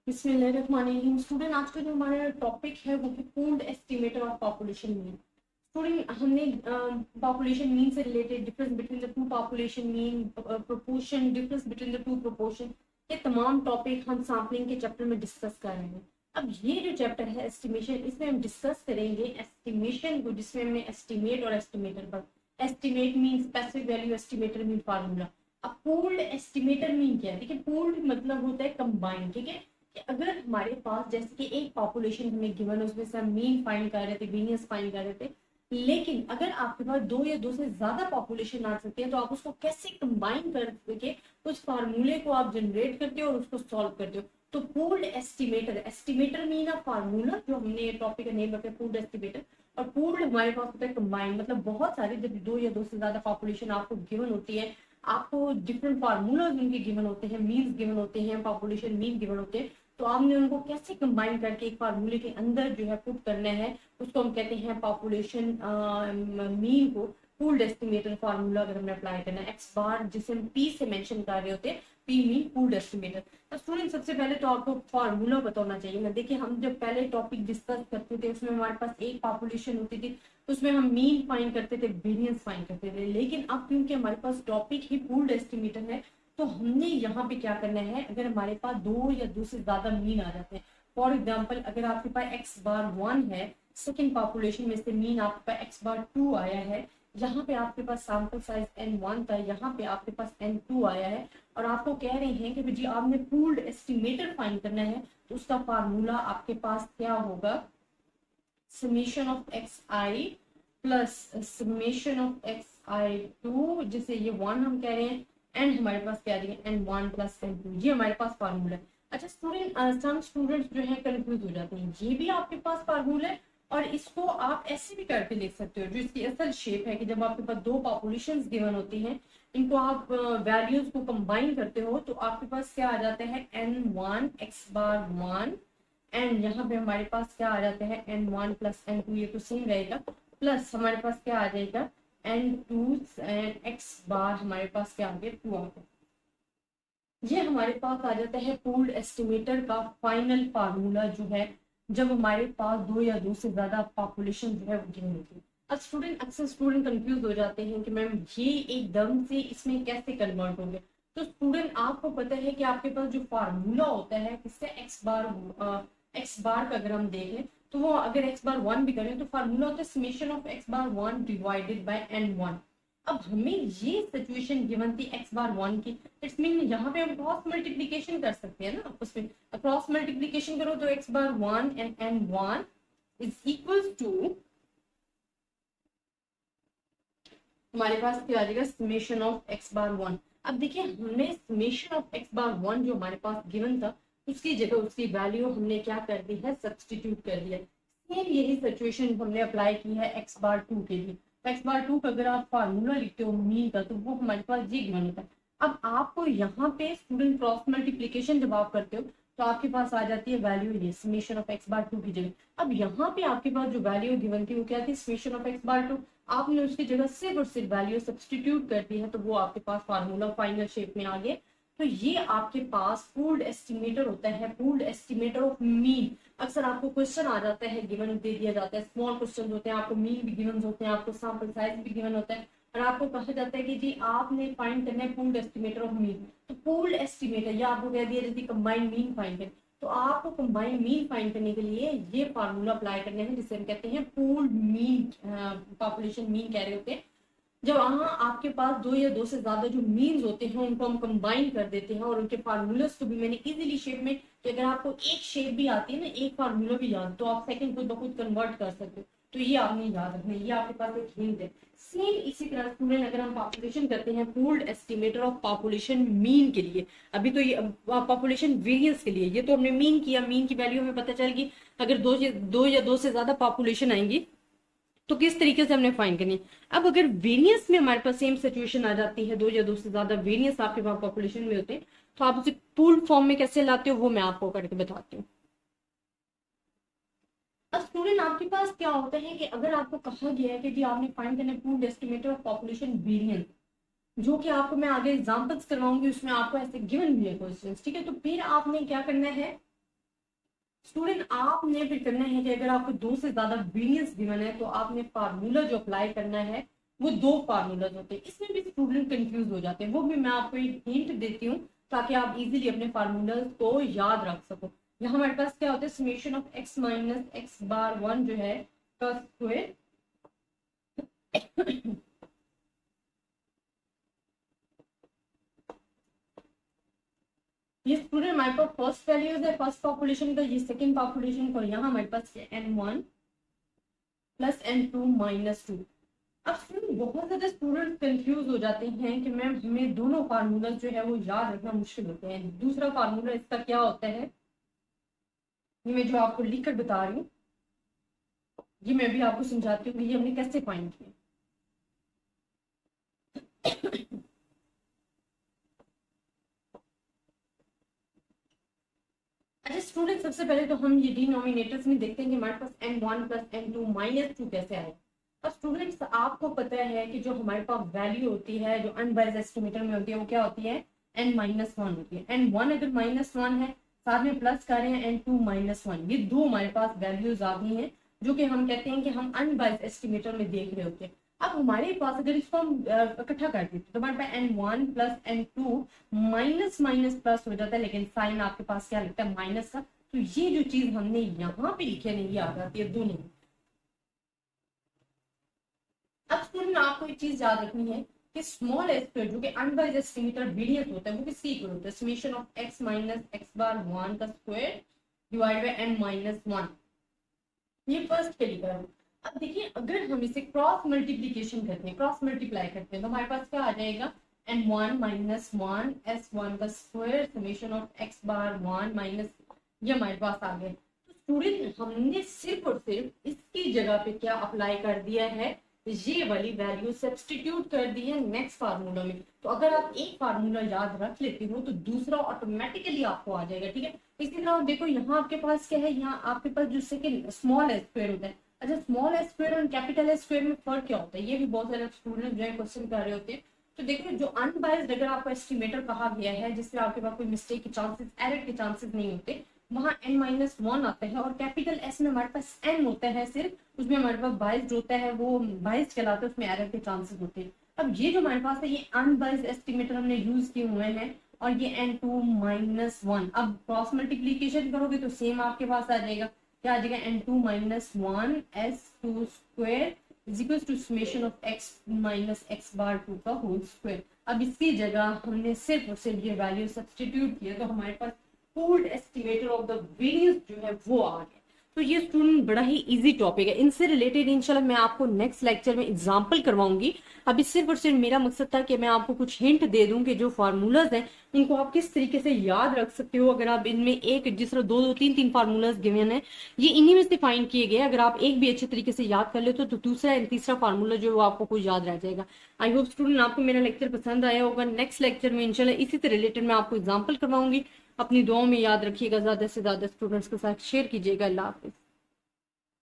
बिस्मिल्लाहिर्रहमानिर्रहीम। स्टूडेंट, आज का जो हमारा टॉपिक है वो है pooled estimator of population mean. Student, हमने पॉपुलेशन मीन से related difference between the two population mean, proportion, difference between the two proportion, ये तमाम टॉपिक हम सैम्पलिंग के चैप्टर में डिस्कस कर रहे हैं। अब ये जो चैप्टर है एस्टिमेशन, इसमें हम डिस्कस करेंगे एस्टिमेशन को, जिसमें हमने एस्टिमेट और एस्टिमेटर पर, estimate mean specific value, estimator mean formula. अब पूल्ड एस्टिमेटर मीन क्या है? देखिए, पूल्ड मतलब होता है कंबाइन। ठीक है, कि अगर हमारे पास जैसे कि एक पॉपुलेशन हमें गिवन है, उसमें से हम मीन फाइंड कर रहे थे, वेरियंस फाइंड कर रहे थे, लेकिन अगर आपके पास दो या दो से ज्यादा पॉपुलेशन आ सकती है तो आप उसको कैसे कंबाइन करके उस फार्मूले को आप जनरेट करते हो और उसको सॉल्व करते हो। तो pooled estimator, estimator mean a formula, जो हमने टॉपिक का नेम रखा है पूल्ड एस्टिमेटर। और पूल्ड हमारे पास होता है कंबाइन, मतलब बहुत सारे, जब दो या दो से ज्यादा पॉपुलेशन आपको गिवन होती है, आपको डिफरेंट फार्मूलाज उनके गिवन होते हैं, मीन्स गिवन होते हैं, पॉपुलेशन मीन गिवन होते हैं, तो आपने उनको कैसे कंबाइन करके एक फार्मूले के अंदर जो है पुट करना है, उसको हम कहते हैं पॉपुलेशन मीन को पूल्ड एस्टिमेटर फार्मूला अगर हमने अप्लाई करना है। एक्स बार जिसे हम पी से मेंशन कर रहे होते हैं, पी मीन पूल्ड एस्टिमेटर। तो स्टूडेंट, सबसे पहले तो आपको फार्मूला बताना चाहिए ना। देखिए, हम जब पहले टॉपिक डिस्कस करते थे उसमें हमारे पास एक पॉपुलेशन होती थी, तो उसमें हम मीन फाइंड करते थे, वेरियंस फाइंड करते थे। लेकिन अब क्योंकि हमारे पास टॉपिक ही पूल्ड एस्टिमेटर है, तो हमने यहाँ पे क्या करना है, अगर हमारे पास दो या दो से ज्यादा मीन आ जाते हैं, फॉर एग्जाम्पल अगर आपके पास एक्स बार 1 है, सेकेंड पॉपुलेशन में से मीन आपके पास एक्स बार 2 आया है, यहाँ पे आपके पास सैंपल साइज n1 था, यहाँ पे आपके पास n2 आया है, और आपको कह रहे हैं कि जी आपने पूल्ड एस्टिमेटर फाइंड करना है, तो उसका फार्मूला आपके पास क्या होगा, summation of x i plus summation of x i two, जिसे ये 1 हम कह रहे हैं, एंड हमारे पास क्या देंगे n1 प्लस n2, ये हमारे पास फार्मूला है। अच्छा स्टूडेंट, सम स्टूडेंट्स जो है कंफ्यूज हो जाते हैं, ये भी आपके पास फार्मूला है और इसको आप ऐसे भी करके लिख सकते हो, जो इसकी असल शेप है कि जब आपके पास दो पॉपुलेशंस गिवन होती हैं, इनको आप वैल्यूज को कंबाइन करते हो, तो आपके पास क्या आ जाता है n1 x बार 1, एंड यहाँ पे हमारे पास क्या आ जाता है n1 प्लस n2, ये तो सेम रहेगा, प्लस हमारे पास क्या आ जाएगा n2 एंड x बार हमारे पास क्या आ गया 2 आ गया। ये हमारे पास आ जाता है पूल्ड एस्टिमेटर का फाइनल फार्मूला, जो है जब हमारे पास दो या दो से ज्यादा पॉपुलेशन जो है वो गिवन होती है। अब स्टूडेंट, अक्सर स्टूडेंट कंफ्यूज हो जाते हैं कि मैम ये एकदम से इसमें कैसे कन्वर्ट हो गया। तो स्टूडेंट, आपको पता है कि आपके पास जो फार्मूला होता है किससे, एक्स बार का अगर हम देखें, तो वो अगर एक्स बार 1 भी करें तो फार्मूला होता है summation of x bar 1 divided by n1। अब हमें ये सिचुएशन गिवन थी एक्स बार 1 की, इट्स मीन यहाँ पे हम क्रॉस मल्टीप्लीकेशन कर सकते हैं ना, उसमें क्रॉस मल्टीप्लीकेशन करो तो x bar 1 and n1 is equal to, हमारे पास क्या आ जाएगा समेशन ऑफ एक्स बार 1। अब देखिए, हमने समेशन ऑफ एक्स बार 1 जो हमारे पास गिवन था, उसकी जगह उसकी वैल्यू हमने क्या कर दी है, सब्सटीट्यूट कर दिया। सेम यही सिचुएशन हमने अप्लाई की है एक्स बार 2 के लिए। तो एक्स बार 2 का अगर आप फार्मूला लिखते हो मीन का, तो वो हमारे पास ये गिवन होता है। अब आपको यहाँ पे स्टूडेंट क्रॉस मल्टीप्लीकेशन जब आप करते हो, तो आपके पास आ जाती है वैल्यू ये समेशन ऑफ एक्स बार 2 की जगह। अब यहाँ पे आपके पास जो वैल्यू गिवन थी वो क्या थी, समेशन ऑफ एक्स बार 2, आपने उसकी जगह सिर्फ और सिर्फ वैल्यू सब्सटीट्यूट कर दी है, तो वो आपके पास फार्मूला फाइनल शेप में आ गया। तो ये आपके पास पूल्ड एस्टिमेटर होता है, पूल्ड एस्टिमेटर ऑफ मीन। अक्सर आपको क्वेश्चन आ जाता है, गिवन दे दिया जाता है, स्मॉल क्वेश्चन होते हैं, आपको मीन भी गिवन होते हैं, आपको सैंपल साइज भी गिवन होता है, और आपको कहा जाता है कि जी आपने फाइंड करना है पूल्ड एस्टिमेटर ऑफ मीन। तो पूल्ड एस्टिमेटर, या आपको कह दिया जैसे कंबाइंड मीन फाइंड करें, तो आपको कंबाइंड मीन फाइंड करने के लिए ये फार्मूला अप्लाई करने हैं, जिसे हम कहते हैं पूल्ड मीन, पॉपुलेशन मीन कह रहे होते हैं। जब वहां आपके पास दो या दो से ज्यादा जो मीन्स होते हैं उनको हम कंबाइन कर देते हैं, और उनके फार्मूलास को भी मैंने इजीली शेप में, कि अगर आपको एक शेप भी आती है ना, एक फार्मूला भी याद, तो आप सेकंड खुद ब खुद कन्वर्ट कर सकते हो। तो ये आपने याद रखना है, ये आपके पास एक हिंट है। सेम इसी तरह स्टूडेंट, अगर हम पॉपुलेशन करते हैं pooled estimator of population mean के लिए, अभी तो ये पॉपुलेशन वेरियंस के लिए, ये तो हमने मीन किया, मीन की वैल्यू हमें पता चल गई। अगर दो या दो से ज्यादा पॉपुलेशन आएंगी तो किस तरीके से हमने फाइंड करनी है। अब अगर वेरिएंस में हमारे पास सेम सिचुएशन आ जाती है, दो या दो से ज्यादा वेरिएंस आपके पास पॉपुलेशन में होते हैं, तो आप उसे पूल्ड फॉर्म में कैसे लाते हो वो मैं आपको करके बताती हूँ। अब स्टूडेंट, आपके पास क्या होता है कि अगर आपको कहा गया है कि जी आपने फाइंड करना है pooled estimator of population variance, जो कि आपको मैं आगे एग्जांपल्स करवाऊंगी, उसमें आपको ऐसे गिवन भी है क्वेश्चंस, ठीक है। तो फिर आपने क्या करना है, स्टूडेंट आपने फिर करना है कि अगर आपको दो से ज्यादा वेरिएंस गिवन है तो आपने फार्मूला जो अप्लाई करना है वो दो फार्मूलाज होते हैं। इसमें भी स्टूडेंट कंफ्यूज हो जाते हैं, वो भी मैं आपको एक हिंट देती हूँ ताकि आप इजीली अपने फार्मूलाज को याद रख सको। यहाँ हमारे पास क्या होता है, summation of x minus x bar 1 जो है का स्क्वायर ये स्टूडेंट हमारे पास फर्स्ट वैल्यूज है फर्स्ट पॉपुलेशन का, ये सेकंड पॉपुलेशन का, यहाँ हमारे पास n1 प्लस n2 माइनस 2। अब स्टूडेंट बहुत ज्यादा स्टूडेंट कंफ्यूज हो जाते हैं कि मैम हमें दोनों फार्मूला जो है वो याद रखना मुश्किल होते हैं। दूसरा फार्मूला इसका क्या होता है, ये मैं जो आपको लिख कर बता रही हूँ, ये मैं भी आपको समझाती हूँ कि ये हमने कैसे फाइंड किया। अच्छा स्टूडेंट, सबसे पहले तो हम ये डिनोमिनेटर्स में देखते हैं कि हमारे पास n1 प्लस n2 माइनस 2 कैसे आए। अब स्टूडेंट्स आपको पता है कि जो हमारे पास वैल्यू होती है जो अनबायस्ड एस्टिमेटर में होती है वो क्या होती है, n माइनस 1 होती है। n1 अगर माइनस 1 है, साथ में प्लस कर रहे हैं n2 माइनस 1, ये दो हमारे पास वैल्यूज आ गई हैं जो कि हम कहते हैं कि हम अनबायस्ड एस्टिमेटर में देख रहे होते हैं। अब हमारे पास अगर इसको हम इकट्ठा कर देते तो हमारे पास n1 plus n2 minus minus plus हो जाता है, लेकिन साइन आपके पास क्या लगता है, माइनस का। तो ये जो चीज हमने यहाँ पे लिखी है ये आ जाती है दोनों। अब स्टूडेंट आपको एक चीज याद रखनी है कि स्मॉल एस स्क्वायर जो कि अनबायस्ड एस्टिमेटर वेरिएंस होता है वो किसके इक्वल होता है, summation of x minus x bar 1 का square divide by n minus 1। ये फर्स्ट के लिखा है। अब देखिए अगर हम इसे क्रॉस मल्टीप्लीकेशन करते हैं, क्रॉस मल्टीप्लाई करते हैं तो हमारे पास क्या आ जाएगा, n1 माइनस 1 s1 का square summation of x bar 1 minus, ये हमारे पास आ गया। तो स्टूडेंट हमने सिर्फ और सिर्फ इसकी जगह पे क्या अप्लाई कर दिया है, ये वाली वैल्यू सब्स्टिट्यूट कर दी है नेक्स्ट फार्मूला में। तो अगर आप एक फार्मूला याद रख लेते हो तो दूसरा ऑटोमेटिकली आपको आ जाएगा, ठीक है। इसी तरह देखो यहाँ आपके पास क्या है, यहाँ आपके पास जो सेकंड स्मॉल एस स्क्वायर होता है। अच्छा स्मॉल एस स्क्वायर और कैपिटल एस स्क्वायर में फर्क क्या होता है, ये भी बहुत सारे स्टूडेंट जो है क्वेश्चन कर रहे होते हैं। तो देखिए जो अनबायस्ड अगर आपको एस्टिमेटर कहा गया है जिसमें आपके पास कोई मिस्टेक के चांसेस, एरर के चांसेस नहीं होते, वहां n माइनस 1 आता है। और कैपिटल एस में हमारे पास n होता है सिर्फ, उसमें हमारे पास बाइस्ड होता है, वो बाइस्ड कहलाता है, उसमें एरर के चांसेस होते हैं। अब ये जो हमारे पास है ये अनबाइस्ड एस्टिमेटर हमने यूज किए हुए हैं और ये n2 माइनस 1। अब क्रॉस मल्टीप्लीकेशन करोगे तो सेम आपके पास आ जाएगा, क्या आ जाएगा, n2 minus 1 s2 square is equal to summation of x minus x bar 2 का होल स्क्वायर। अब इसकी जगह हमने सिर्फ और सिर्फ ये वैल्यू सब्स्टिट्यूट किया तो हमारे पास pooled estimator of the variance जो है वो आ गया। तो ये स्टूडेंट बड़ा ही इजी टॉपिक है, इनसे रिलेटेड इंशाल्लाह मैं आपको नेक्स्ट लेक्चर में एग्जांपल करवाऊंगी। अभी सिर्फ और सिर्फ मेरा मकसद था कि मैं आपको कुछ हिंट दे दूं कि जो फार्मूलाज हैं उनको आप किस तरीके से याद रख सकते हो। अगर आप इनमें एक जिस तरह दो दो तीन तीन फार्मूलाज गिवन है, ये इन्हीं में से फाइंड किए गए, अगर आप एक भी अच्छे तरीके से याद कर लेते तो दूसरा एंड तीसरा फार्मूला जो है वो आपको कुछ याद रह जाएगा। आई होप स्टूडेंट आपको मेरा लेक्चर पसंद आया होगा। नेक्स्ट लेक्चर में इंशाल्लाह इसी से रिलेटेड मैं आपको एग्जाम्पल करवाऊंगी। अपनी दुआओं में याद रखिएगा, ज्यादा से ज्यादा स्टूडेंट्स के साथ शेयर कीजिएगा। अल्लाह हाफिज।